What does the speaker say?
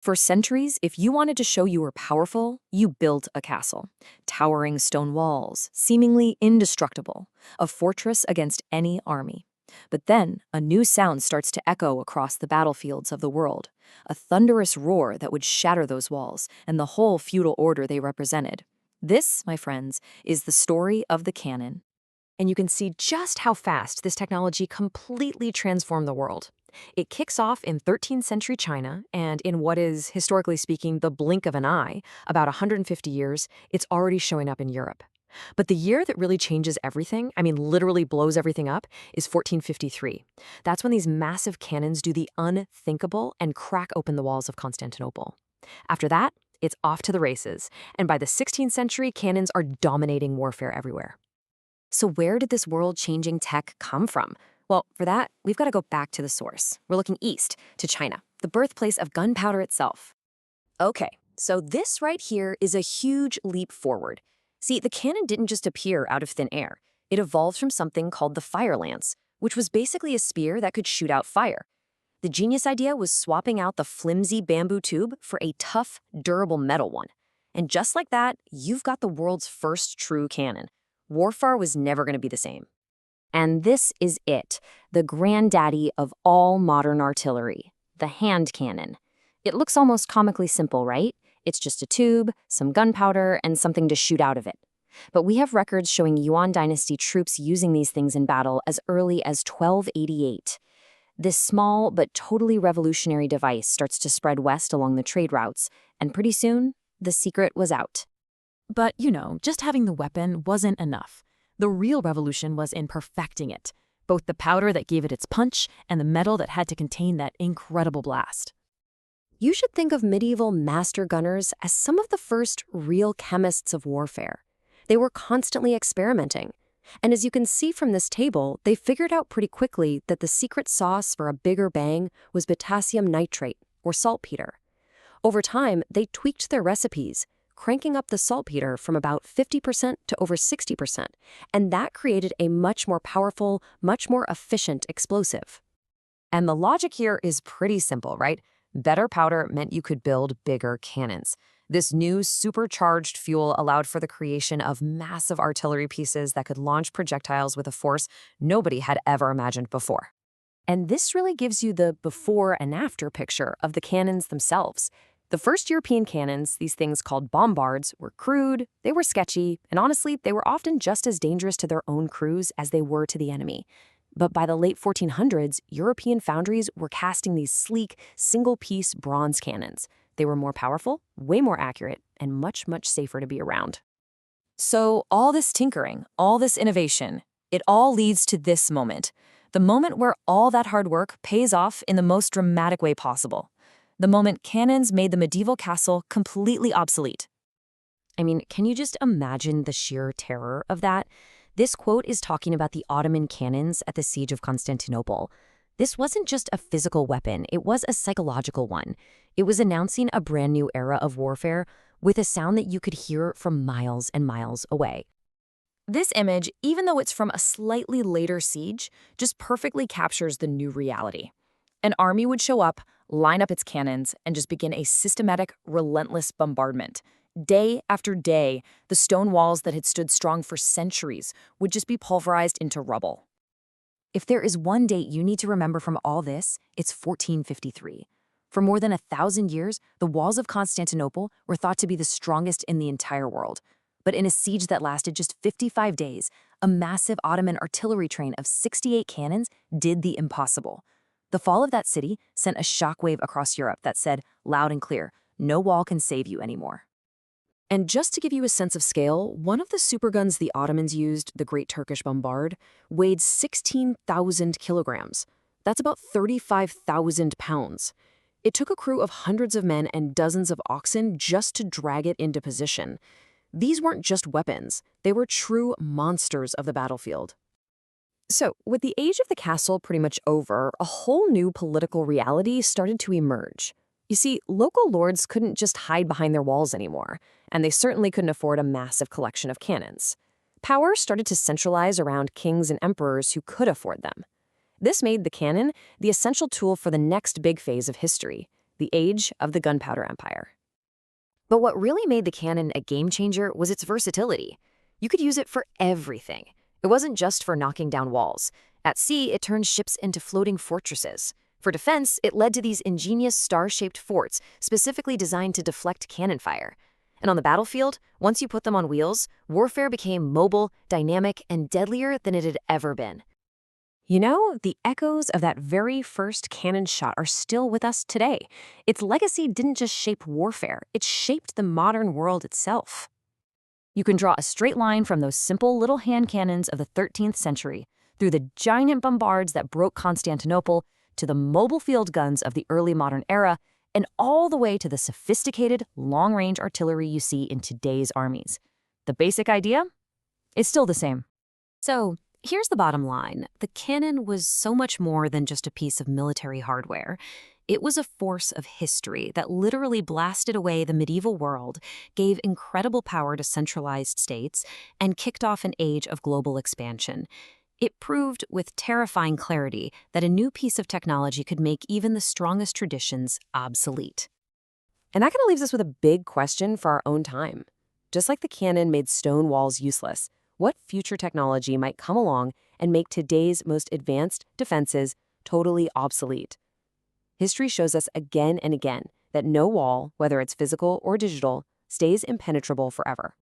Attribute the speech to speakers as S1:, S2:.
S1: For centuries, if you wanted to show you were powerful, you built a castle. Towering stone walls, seemingly indestructible, a fortress against any army. But then, a new sound starts to echo across the battlefields of the world, a thunderous roar that would shatter those walls and the whole feudal order they represented. This, my friends, is the story of the cannon. And you can see just how fast this technology completely transformed the world. It kicks off in 13th century China, and in what is, historically speaking, the blink of an eye, about 150 years, it's already showing up in Europe. But the year that really changes everything, I mean literally blows everything up, is 1453. That's when these massive cannons do the unthinkable and crack open the walls of Constantinople. After that, it's off to the races, and by the 16th century, cannons are dominating warfare everywhere. So where did this world-changing tech come from? Well, for that, we've got to go back to the source. We're looking east, to China, the birthplace of gunpowder itself. Okay, so this right here is a huge leap forward. See, the cannon didn't just appear out of thin air. It evolved from something called the fire lance, which was basically a spear that could shoot out fire. The genius idea was swapping out the flimsy bamboo tube for a tough, durable metal one. And just like that, you've got the world's first true cannon. Warfare was never going to be the same. And this is it, the granddaddy of all modern artillery, the hand cannon. It looks almost comically simple, right? It's just a tube, some gunpowder, and something to shoot out of it. But we have records showing Yuan dynasty troops using these things in battle as early as 1288. This small but totally revolutionary device starts to spread west along the trade routes, and pretty soon, the secret was out.
S2: But, just having the weapon wasn't enough. The real revolution was in perfecting it, both the powder that gave it its punch and the metal that had to contain that incredible blast.
S1: You should think of medieval master gunners as some of the first real chemists of warfare. They were constantly experimenting. And as you can see from this table, they figured out pretty quickly that the secret sauce for a bigger bang was potassium nitrate, or saltpeter. Over time, they tweaked their recipes, cranking up the saltpeter from about 50% to over 60%, and that created a much more powerful, much more efficient explosive. And the logic here is pretty simple, right? Better powder meant you could build bigger cannons. This new supercharged fuel allowed for the creation of massive artillery pieces that could launch projectiles with a force nobody had ever imagined before. And this really gives you the before and after picture of the cannons themselves. The first European cannons, these things called bombards, were crude, they were sketchy, and honestly, they were often just as dangerous to their own crews as they were to the enemy. But by the late 1400s, European foundries were casting these sleek, single-piece bronze cannons. They were more powerful, way more accurate, and much, much safer to be around. So all this tinkering, all this innovation, it all leads to this moment. The moment where all that hard work pays off in the most dramatic way possible. The moment cannons made the medieval castle completely obsolete. I mean, can you just imagine the sheer terror of that? This quote is talking about the Ottoman cannons at the Siege of Constantinople. This wasn't just a physical weapon, it was a psychological one. It was announcing a brand new era of warfare with a sound that you could hear from miles and miles away. This image, even though it's from a slightly later siege, just perfectly captures the new reality. An army would show up, line up its cannons, and just begin a systematic, relentless bombardment. Day after day, the stone walls that had stood strong for centuries would just be pulverized into rubble. If there is one date you need to remember from all this, it's 1453. For more than 1,000 years, the walls of Constantinople were thought to be the strongest in the entire world. But in a siege that lasted just 55 days, a massive Ottoman artillery train of 68 cannons did the impossible. The fall of that city sent a shockwave across Europe that said, loud and clear, no wall can save you anymore. And just to give you a sense of scale, one of the superguns the Ottomans used, the Great Turkish Bombard, weighed 16,000 kilograms. That's about 35,000 pounds. It took a crew of hundreds of men and dozens of oxen just to drag it into position. These weren't just weapons, they were true monsters of the battlefield. So, with the age of the castle pretty much over, a whole new political reality started to emerge. You see, local lords couldn't just hide behind their walls anymore, and they certainly couldn't afford a massive collection of cannons. Power started to centralize around kings and emperors who could afford them. This made the cannon the essential tool for the next big phase of history, the age of the Gunpowder Empire. But what really made the cannon a game changer was its versatility. You could use it for everything. It wasn't just for knocking down walls. At sea, it turned ships into floating fortresses. For defense, it led to these ingenious star-shaped forts specifically designed to deflect cannon fire. And on the battlefield, once you put them on wheels, warfare became mobile, dynamic, and deadlier than it had ever been. You know, the echoes of that very first cannon shot are still with us today. Its legacy didn't just shape warfare, it shaped the modern world itself.
S2: You can draw a straight line from those simple little hand cannons of the 13th century through the giant bombards that broke Constantinople to the mobile field guns of the early modern era and all the way to the sophisticated, long-range artillery you see in today's armies. The basic idea is still the same.
S1: So, here's the bottom line. The cannon was so much more than just a piece of military hardware. It was a force of history that literally blasted away the medieval world, gave incredible power to centralized states, and kicked off an age of global expansion. It proved with terrifying clarity that a new piece of technology could make even the strongest traditions obsolete. And that kind of leaves us with a big question for our own time. Just like the cannon made stone walls useless, what future technology might come along and make today's most advanced defenses totally obsolete? History shows us again and again that no wall, whether it's physical or digital, stays impenetrable forever.